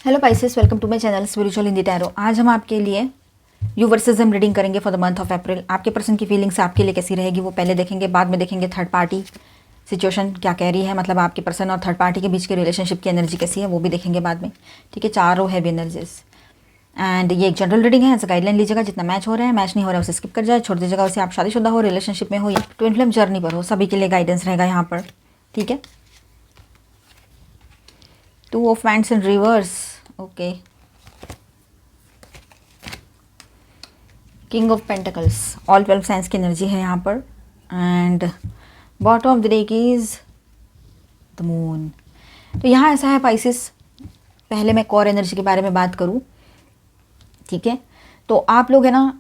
Hello Pisces, welcome to my channel spiritual Hindi tarot. आज हम आपके लिए यूवर्सिज्म रीडिंग करेंगे for the month of April. आपके पर्सन की फीलिंग्स आपके लिए कैसी रहेगी वो पहले देखेंगे, बाद में देखेंगे थर्ड पार्टी सिचुएशन क्या कह रही है, मतलब आपके पर्सन और थर्ड पार्टी के बीच के रिलेशनशिप की एनर्जी कैसी है वो भी देखेंगे बाद में। ठीक है, चारों हैवी एनर्जीज एंड ये एक जनरल रीडिंग है। ऐसा गाइडलाइन लीजिएगा, जितना मैच हो रहा है, मैच नहीं हो रहा है उसे स्किप कर जाए, छोड़ दीजिएगा उसे। आप शादीशुदा हो, रिलेशनशिप में हो या ट्विन फ्लेम जर्नी पर हो, सभी के लिए गाइडेंस रहेगा यहाँ पर। ठीक है, 2 of wands in reverse, okay, king of pentacles, all 12 science की एनर्जी है यहाँ पर। And bottom of the deck is the moon. तो यहाँ ऐसा है पाइसिस, पहले मैं कोर एनर्जी के बारे में बात करूँ। ठीक है, तो आप लोग है ना,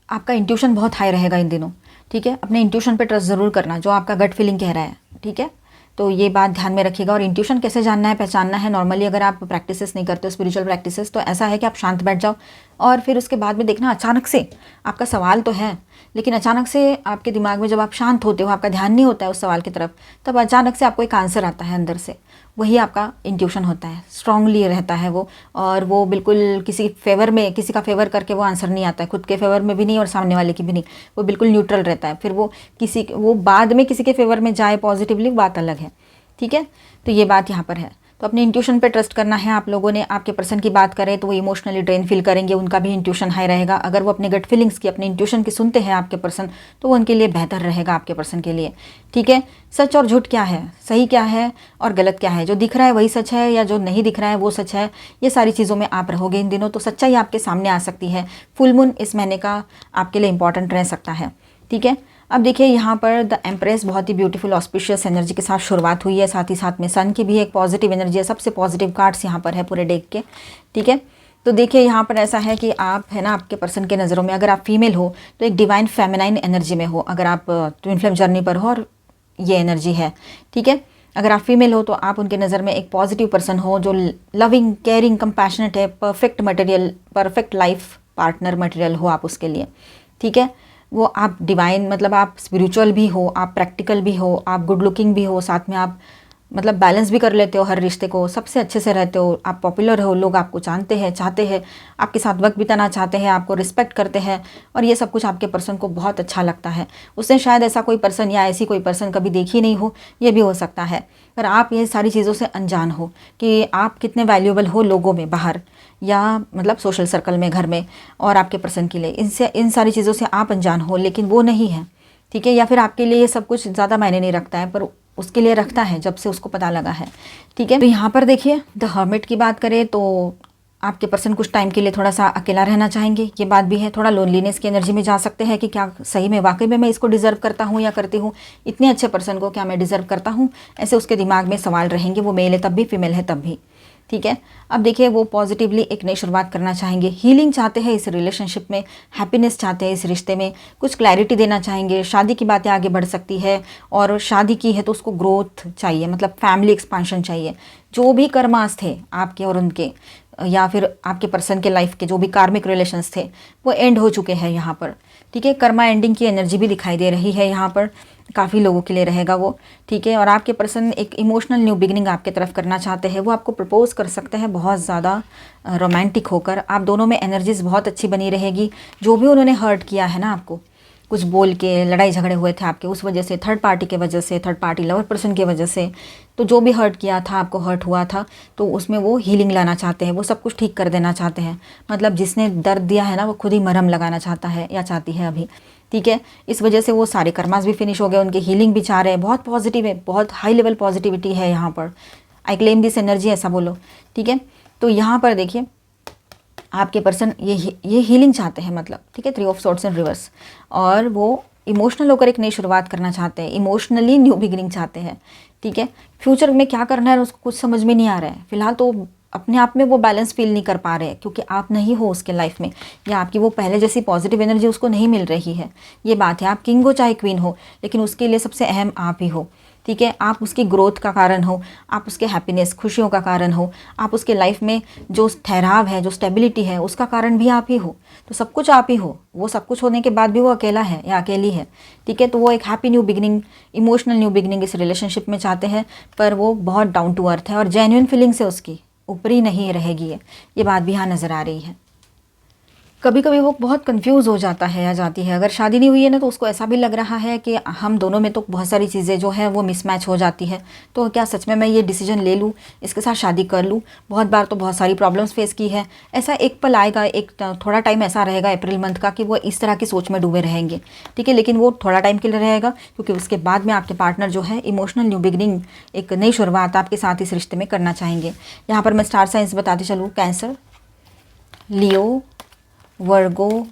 आपका इंट्यूशन बहुत हाई रहेगा इन दिनों। ठीक है, अपने इंट्यूशन पे ट्रस्ट ज़रूर करना, जो आपका गट फीलिंग कह रहा है। ठीक है, तो ये बात ध्यान में रखिएगा। और इंट्यूशन कैसे जानना है, पहचानना है, नॉर्मली अगर आप प्रैक्टिसेस नहीं करते हो, स्पिरिचुअल प्रैक्टिसेस, तो ऐसा है कि आप शांत बैठ जाओ और फिर उसके बाद में देखना, अचानक से आपका सवाल तो है, लेकिन अचानक से आपके दिमाग में जब आप शांत होते हो, आपका ध्यान नहीं होता है उस सवाल की तरफ, तब अचानक से आपको एक आंसर आता है अंदर से। वही आपका इंट्यूशन होता है, स्ट्रांगली रहता है वो, और वो बिल्कुल किसी फेवर में, किसी का फेवर करके वो आंसर नहीं आता है, खुद के फेवर में भी नहीं और सामने वाले की भी नहीं, वो बिल्कुल न्यूट्रल रहता है। फिर वो बाद में किसी के फेवर में जाए पॉजिटिवली, बात अलग है। ठीक है, तो ये बात यहाँ पर है। तो अपने इंट्यूशन पे ट्रस्ट करना है आप लोगों ने। आपके पर्सन की बात करें तो वो इमोशनली ड्रेन फील करेंगे, उनका भी इंट्यूशन हाई रहेगा। अगर वो अपने गट फीलिंग्स की, अपने इंट्यूशन की सुनते हैं आपके पर्सन, तो वो उनके लिए बेहतर रहेगा आपके पर्सन के लिए। ठीक है, सच और झूठ क्या है, सही क्या है और गलत क्या है, जो दिख रहा है वही सच है या जो नहीं दिख रहा है वो सच है, ये सारी चीज़ों में आप रहोगे इन दिनों, तो सच्चाई आपके सामने आ सकती है। फुल मून इस महीने का आपके लिए इंपॉर्टेंट रह सकता है। ठीक है, अब देखिए यहाँ पर द एम्प्रेस बहुत ही ब्यूटीफुल ऑस्पिशियस एनर्जी के साथ शुरुआत हुई है, साथ ही साथ में सन की भी एक पॉजिटिव एनर्जी है। सबसे पॉजिटिव कार्ड्स यहाँ पर है पूरे डेक के। ठीक है, तो देखिए यहाँ पर ऐसा है कि आप है ना, आपके पर्सन के नज़रों में अगर आप फीमेल हो तो एक डिवाइन फेमिनाइन एनर्जी में हो, अगर आप ट्विन फ्लेम जर्नी पर हो और ये एनर्जी है। ठीक है, अगर आप फीमेल हो तो आप उनके नज़र में एक पॉजिटिव पर्सन हो, जो लविंग, केयरिंग, कंपैशनेट है, perfect material, perfect life partner material हो आप उसके लिए। ठीक है, वो आप डिवाइन, मतलब आप स्पिरिचुअल भी हो, आप प्रैक्टिकल भी हो, आप गुड लुकिंग भी हो, साथ में आप मतलब बैलेंस भी कर लेते हो हर रिश्ते को, सबसे अच्छे से रहते हो, आप पॉपुलर हो, लोग आपको जानते हैं, चाहते हैं, आपके साथ वक्त बिताना चाहते हैं, आपको रिस्पेक्ट करते हैं, और ये सब कुछ आपके पर्सन को बहुत अच्छा लगता है। उसने शायद ऐसा कोई पर्सन या ऐसी कोई पर्सन कभी देखी नहीं हो, ये भी हो सकता है। पर आप ये सारी चीज़ों से अनजान हो कि आप कितने वैल्यूएबल हो लोगों में, बाहर या मतलब सोशल सर्कल में, घर में, और आपके पर्सन के लिए इन सारी चीज़ों से आप अनजान हो, लेकिन वो नहीं है। ठीक है, या फिर आपके लिए ये सब कुछ ज़्यादा मायने नहीं रखता है, पर उसके लिए रखता है जब से उसको पता लगा है। ठीक है, तो यहाँ पर देखिए द हर्मिट की बात करें तो आपके पर्सन कुछ टाइम के लिए थोड़ा सा अकेला रहना चाहेंगे, ये बात भी है। थोड़ा लोनलीनेस की एनर्जी में जा सकते हैं कि क्या सही में वाकई में मैं इसको डिज़र्व करता हूँ या करती हूँ, इतने अच्छे पर्सन को क्या मैं डिज़र्व करता हूँ, ऐसे उसके दिमाग में सवाल रहेंगे। वो मेल है तब भी, फीमेल है तब भी। ठीक है, अब देखिए वो पॉजिटिवली एक नई शुरुआत करना चाहेंगे, हीलिंग चाहते हैं इस रिलेशनशिप में, हैप्पीनेस चाहते हैं इस रिश्ते में, कुछ क्लैरिटी देना चाहेंगे। शादी की बातें आगे बढ़ सकती है, और शादी की है तो उसको ग्रोथ चाहिए, मतलब फैमिली एक्सपांशन चाहिए। जो भी कर्मास थे आपके और उनके, या फिर आपके पर्सन के लाइफ के जो भी कार्मिक रिलेशंस थे, वो एंड हो चुके हैं यहाँ पर। ठीक है, कर्मा एंडिंग की एनर्जी भी दिखाई दे रही है यहाँ पर, काफ़ी लोगों के लिए रहेगा वो। ठीक है, और आपके पर्सन एक इमोशनल न्यू बिगिनिंग आपके तरफ करना चाहते हैं। वो आपको प्रपोज कर सकते हैं बहुत ज़्यादा रोमांटिक होकर। आप दोनों में एनर्जीज बहुत अच्छी बनी रहेगी। जो भी उन्होंने हर्ट किया है ना आपको, कुछ बोल के लड़ाई झगड़े हुए थे आपके, उस वजह से, थर्ड पार्टी के वजह से, थर्ड पार्टी लवर पर्सन की वजह से, तो जो भी हर्ट किया था, आपको हर्ट हुआ था, तो उसमें वो हीलिंग लाना चाहते हैं, वो सब कुछ ठीक कर देना चाहते हैं। मतलब जिसने दर्द दिया है ना, वो खुद ही मरहम लगाना चाहता है या चाहती है अभी। ठीक है, इस वजह से वो सारे कर्मास भी फिनिश हो गए, उनकी हीलिंग भी चाह रहे हैं। बहुत पॉजिटिव है, बहुत हाई लेवल पॉजिटिविटी है यहाँ पर। आई क्लेम दिस एनर्जी, ऐसा बोलो। ठीक है, तो यहाँ पर देखिए आपके पर्सन ये हीलिंग चाहते हैं, मतलब ठीक है, 3 ऑफ सॉर्ड्स इन रिवर्स, और वो इमोशनल होकर एक नई शुरुआत करना चाहते हैं, इमोशनली न्यू बिगिनिंग चाहते हैं। ठीक है, फ्यूचर में क्या करना है उसको कुछ समझ में नहीं आ रहा है फिलहाल, तो अपने आप में वो बैलेंस फील नहीं कर पा रहे हैं, क्योंकि आप नहीं हो उसके लाइफ में, या आपकी वो पहले जैसी पॉजिटिव एनर्जी उसको नहीं मिल रही है। ये बात है, आप किंग हो चाहे क्वीन हो, लेकिन उसके लिए सबसे अहम आप ही हो। ठीक है, आप उसकी ग्रोथ का कारण हो, आप उसके हैप्पीनेस, खुशियों का कारण हो, आप उसके लाइफ में जो ठहराव है, जो स्टेबिलिटी है, उसका कारण भी आप ही हो। तो सब कुछ आप ही हो। वो सब कुछ होने के बाद भी वो अकेला है या अकेली है। ठीक है, तो वो एक happy new beginning, emotional new beginning इस रिलेशनशिप में चाहते हैं, पर वो बहुत डाउन टू अर्थ है और जेन्युइन फीलिंग्स है उसकी। ऊपरी नहीं रहेगी ये बात भी यहाँ नज़र आ रही है। कभी कभी वो बहुत कंफ्यूज हो जाता है या जाती है। अगर शादी नहीं हुई है ना तो उसको ऐसा भी लग रहा है कि हम दोनों में तो बहुत सारी चीज़ें जो है वो मिसमैच हो जाती है, तो क्या सच में मैं ये डिसीजन ले लूँ, इसके साथ शादी कर लूँ। बहुत बार तो बहुत सारी प्रॉब्लम्स फेस की है। ऐसा एक पल आएगा, एक थोड़ा टाइम ऐसा रहेगा अप्रैल मंथ का कि वो इस तरह की सोच में डूबे रहेंगे, ठीक है। लेकिन वो थोड़ा टाइम के लिए रहेगा, क्योंकि उसके बाद में आपके पार्टनर जो है इमोशनल न्यू बिगनिंग, एक नई शुरुआत आपके साथ इस रिश्ते में करना चाहेंगे। यहाँ पर मैं स्टार साइंस बताती चलूँ, cancer, Leo, Virgo,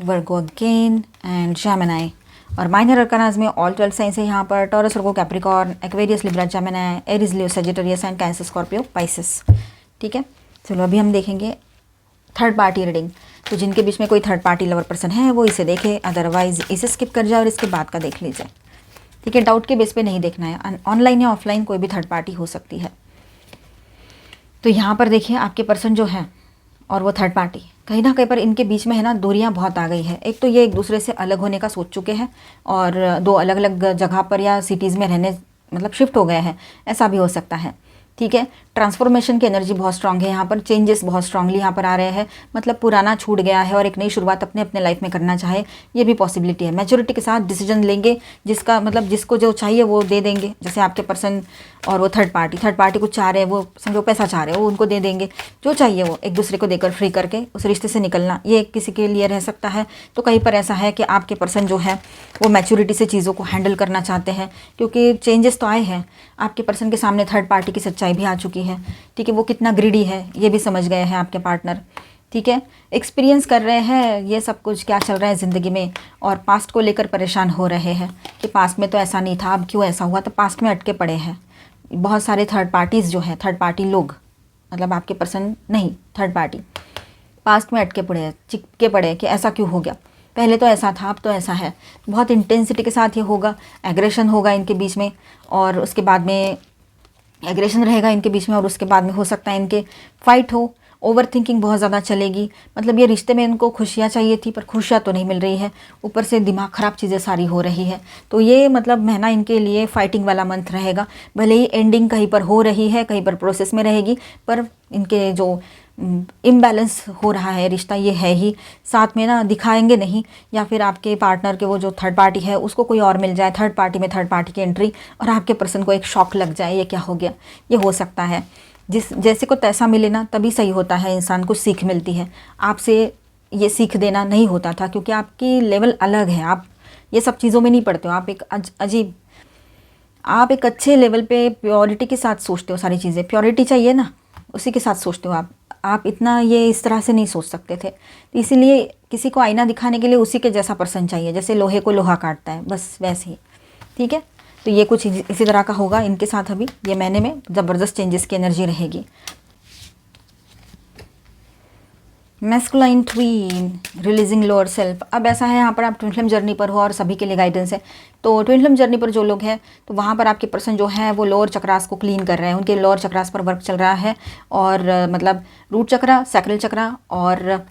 Virgo again and Gemini. और माइनर अरकानाज में ऑल 12 साइंस है यहाँ पर, taurus, Virgo, Capricorn, Aquarius, Libra, Gemini, Aries, Leo, Sagittarius and cancer, Scorpio, Pisces, ठीक है। चलो अभी हम देखेंगे थर्ड पार्टी रीडिंग। तो जिनके बीच में कोई थर्ड पार्टी लवर पर्सन है वो इसे देखे, अदरवाइज इसे स्किप कर जाए और इसके बाद का देख लीजिए, ठीक है। डाउट के बेस पे नहीं देखना है, ऑनलाइन या ऑफलाइन कोई भी थर्ड पार्टी हो सकती है। तो यहाँ पर देखिए आपके पर्सन जो है और वो थर्ड पार्टी, कहीं ना कहीं पर इनके बीच में है ना दूरियां बहुत आ गई है। एक तो ये एक दूसरे से अलग होने का सोच चुके हैं और दो अलग अलग जगह पर या सिटीज़ में रहने मतलब शिफ्ट हो गए हैं, ऐसा भी हो सकता है, ठीक है। ट्रांसफॉर्मेशन की एनर्जी बहुत स्ट्रांग है यहाँ पर, चेंजेस बहुत स्ट्रांगली यहाँ पर आ रहे हैं, मतलब पुराना छूट गया है और एक नई शुरुआत अपने अपने लाइफ में करना चाहे, ये भी पॉसिबिलिटी है। मैच्योरिटी के साथ डिसीजन लेंगे, जिसका मतलब जिसको जो चाहिए वो दे देंगे। जैसे आपके पर्सन और वो थर्ड पार्टी कुछ चाह रहे हैं, वो समझो पैसा चाह रहे हैं, वो उनको दे देंगे, जो चाहिए वो एक दूसरे को देकर फ्री करके उस रिश्ते से निकलना, ये किसी के लिए रह सकता है। तो कहीं पर ऐसा है कि आपके पर्सन जो है वो मैच्योरिटी से चीज़ों को हैंडल करना चाहते हैं, क्योंकि चेंजेस तो आए हैं। आपके पर्सन के सामने थर्ड पार्टी की सच्चाई भी आ चुकी है, ठीक है। वो कितना ग्रीडी है ये भी समझ गए हैं आपके पार्टनर, ठीक है। एक्सपीरियंस कर रहे हैं ये सब कुछ क्या चल रहा है ज़िंदगी में, और पास्ट को लेकर परेशान हो रहे हैं कि पास्ट में तो ऐसा नहीं था, अब क्यों ऐसा हुआ, तो पास्ट में अटके पड़े हैं। बहुत सारे थर्ड पार्टीज़ जो है, थर्ड पार्टी लोग, मतलब आपके पर्सन नहीं, थर्ड पार्टी पास्ट में अटके पड़े हैं, चिपके पड़े हैं कि ऐसा क्यों हो गया, पहले तो ऐसा था अब तो ऐसा है। बहुत इंटेंसिटी के साथ ये होगा, एग्रेशन होगा इनके बीच में, और उसके बाद में एग्रेशन रहेगा इनके बीच में, और उसके बाद में हो सकता है इनके फाइट हो, ओवर थिंकिंग बहुत ज़्यादा चलेगी। मतलब ये रिश्ते में इनको खुशियाँ चाहिए थी पर खुशियाँ तो नहीं मिल रही है, ऊपर से दिमाग ख़राब चीज़ें सारी हो रही है। तो ये मतलब महीना इनके लिए फाइटिंग वाला मंथ रहेगा। भले ही एंडिंग कहीं पर हो रही है, कहीं पर प्रोसेस में रहेगी, पर इनके जो इम्बैलेंस हो रहा है रिश्ता ये है ही। साथ में ना दिखाएंगे नहीं, या फिर आपके पार्टनर के वो जो थर्ड पार्टी है उसको कोई और मिल जाए, थर्ड पार्टी में थर्ड पार्टी की एंट्री, और आपके पर्सन को एक शॉक लग जाए, ये क्या हो गया, ये हो सकता है। जिस जैसे को तैसा मिले ना तभी सही होता है, इंसान को सीख मिलती है। आपसे ये सीख देना नहीं होता था, क्योंकि आपकी लेवल अलग है, आप ये सब चीज़ों में नहीं पड़ते हो, आप एक अजीब, आप एक अच्छे लेवल पे प्योरिटी के साथ सोचते हो सारी चीज़ें, प्योरिटी चाहिए ना, उसी के साथ सोचते हो आप इतना ये इस तरह से नहीं सोच सकते थे। तो इसीलिए किसी को आईना दिखाने के लिए उसी के जैसा पर्सन चाहिए, जैसे लोहे को लोहा काटता है, बस वैसे ही, ठीक है। तो ये कुछ इसी तरह का होगा इनके साथ। अभी ये महीने में ज़बरदस्त चेंजेस की एनर्जी रहेगी। Masculine tween, releasing lower self. अब ऐसा है यहाँ पर आप ट्विन फ्लेम जर्नी पर हो और सभी के लिए गाइडेंस है। तो ट्विन फ्लेम जर्नी पर जो लोग हैं तो वहाँ पर आपके पर्सन जो है वो लोअर चक्रास को क्लीन कर रहे हैं, उनके लोअर चक्रास पर वर्क चल रहा है, और मतलब रूट चक्रा, सैक्रल चक्रा और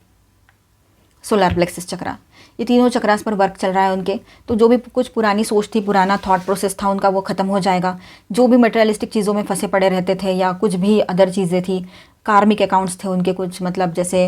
सोलर प्लेक्सस चक्रा, ये तीनों चक्रास पर वर्क चल रहा है उनके। तो जो भी कुछ पुरानी सोच थी, पुराना थॉट प्रोसेस था उनका, वो ख़त्म हो जाएगा। जो भी मटेरियलिस्टिक चीज़ों में फंसे पड़े रहते थे या कुछ भी अदर चीज़ें थी, कार्मिक अकाउंट्स थे उनके कुछ, मतलब जैसे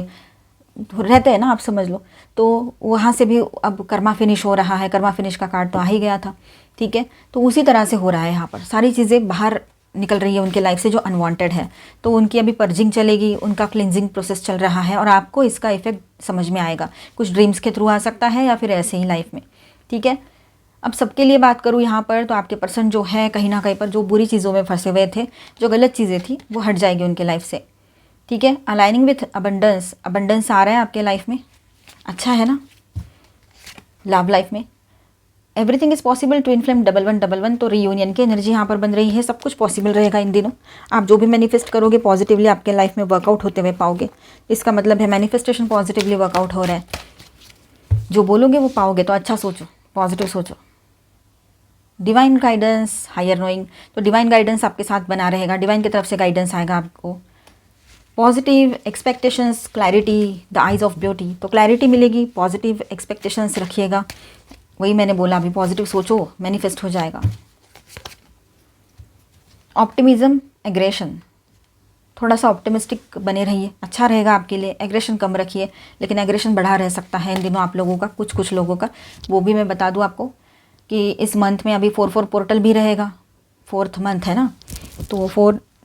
रहते हैं ना, आप समझ लो, तो वहाँ से भी अब कर्मा फिनिश हो रहा है। कर्मा फिनिश का कार्ड तो आ ही गया था, ठीक है। तो उसी तरह से हो रहा है यहाँ पर, सारी चीज़ें बाहर निकल रही है उनके लाइफ से जो अनवांटेड है। तो उनकी अभी पर्जिंग चलेगी, उनका क्लिनजिंग प्रोसेस चल रहा है, और आपको इसका इफेक्ट समझ में आएगा। कुछ ड्रीम्स के थ्रू आ सकता है या फिर ऐसे ही लाइफ में, ठीक है। अब सबके लिए बात करूँ यहाँ पर, तो आपके पर्सन जो है कहीं ना कहीं पर जो बुरी चीज़ों में फंसे हुए थे, जो गलत चीज़ें थी, वो हट जाएगी उनके लाइफ से, ठीक है। अलाइनिंग विथ अबंडेंस, अबंडेंस आ रहा है आपके लाइफ में, अच्छा है ना। लव लाइफ में everything is possible, twin flame 1111, तो रीयूनियन की एनर्जी यहाँ पर बन रही है। सब कुछ पॉसिबल रहेगा इन दिनों। आप जो भी मैनिफेस्ट करोगे पॉजिटिवली आपके लाइफ में वर्कआउट होते हुए पाओगे। इसका मतलब है मैनिफेस्टेशन पॉजिटिवली वर्कआउट हो रहा है। जो बोलोगे वो पाओगे, तो अच्छा सोचो, पॉजिटिव सोचो। डिवाइन गाइडेंस, हायर नोइंग, तो डिवाइन गाइडेंस आपके साथ बना रहेगा, डिवाइन की तरफ से गाइडेंस आएगा आपको। Positive expectations, clarity, the eyes of beauty, तो क्लैरिटी मिलेगी, पॉजिटिव एक्सपेक्टेशंस रखिएगा। वही मैंने बोला, अभी पॉजिटिव सोचो, मैनिफेस्ट हो जाएगा। ऑप्टिमिज्म, एग्रेशन, थोड़ा सा ऑप्टिमिस्टिक बने रहिए, अच्छा रहेगा आपके लिए। एग्रेशन कम रखिए, लेकिन एग्रेशन बढ़ा रह सकता है इन दिनों आप लोगों का, कुछ लोगों का। वो भी मैं बता दूं आपको कि इस मंथ में अभी 4/4 पोर्टल भी रहेगा। 4th मंथ है ना, तो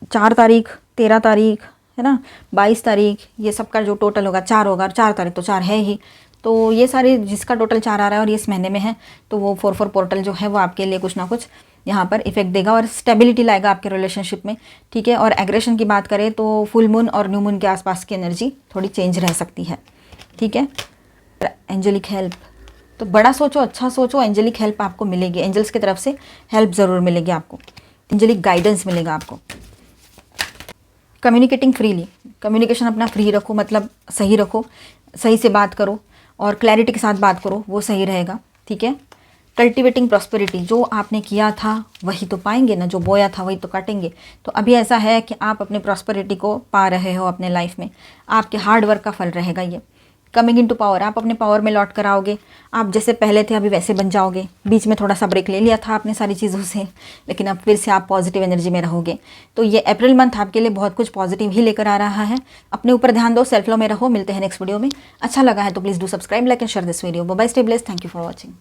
4 तारीख, 13 तारीख है ना, 22 तारीख, ये सब का जो टोटल होगा 4 होगा। और 4 तारीख तो 4 है ही, तो ये सारे जिसका टोटल 4 आ रहा है और ये इस महीने में है, तो वो 4/4 पोर्टल जो है वो आपके लिए कुछ ना कुछ यहाँ पर इफेक्ट देगा और स्टेबिलिटी लाएगा आपके रिलेशनशिप में, ठीक है। और एग्रेशन की बात करें तो फुल मून और न्यू मून के आसपास की एनर्जी थोड़ी चेंज रह सकती है, ठीक है। एंजेलिक हेल्प, तो बड़ा सोचो, अच्छा सोचो, एंजेलिक हेल्प आपको मिलेगी, एंजल्स की तरफ से हेल्प ज़रूर मिलेगी आपको, एंजेलिक गाइडेंस मिलेगा आपको। कम्युनिकेटिंग फ्रीली, कम्युनिकेशन अपना फ्री रखो, मतलब सही रखो, सही से बात करो और क्लैरिटी के साथ बात करो, वो सही रहेगा, ठीक है। कल्टिवेटिंग प्रॉस्पेरिटी, जो आपने किया था वही तो पाएंगे ना, जो बोया था वही तो काटेंगे। तो अभी ऐसा है कि आप अपने प्रॉस्पेरिटी को पा रहे हो अपने लाइफ में, आपके हार्ड वर्क का फल रहेगा ये। कमिंग इन टू पावर, आप अपने पावर में लौट कर आओगे, आप जैसे पहले थे अभी वैसे बन जाओगे। बीच में थोड़ा सा ब्रेक ले लिया था आपने सारी चीज़ों से, लेकिन अब फिर से आप पॉजिटिव एनर्जी में रहोगे। तो ये अप्रैल मंथ आपके लिए बहुत कुछ पॉजिटिव ही लेकर आ रहा है। अपने ऊपर ध्यान दो, सेल्फ लव में रहो। मिलते हैं नेक्स्ट वीडियो में। अच्छा लगा है तो please do subscribe, like and share this video. Bye bye, stay blessed, thank you for watching.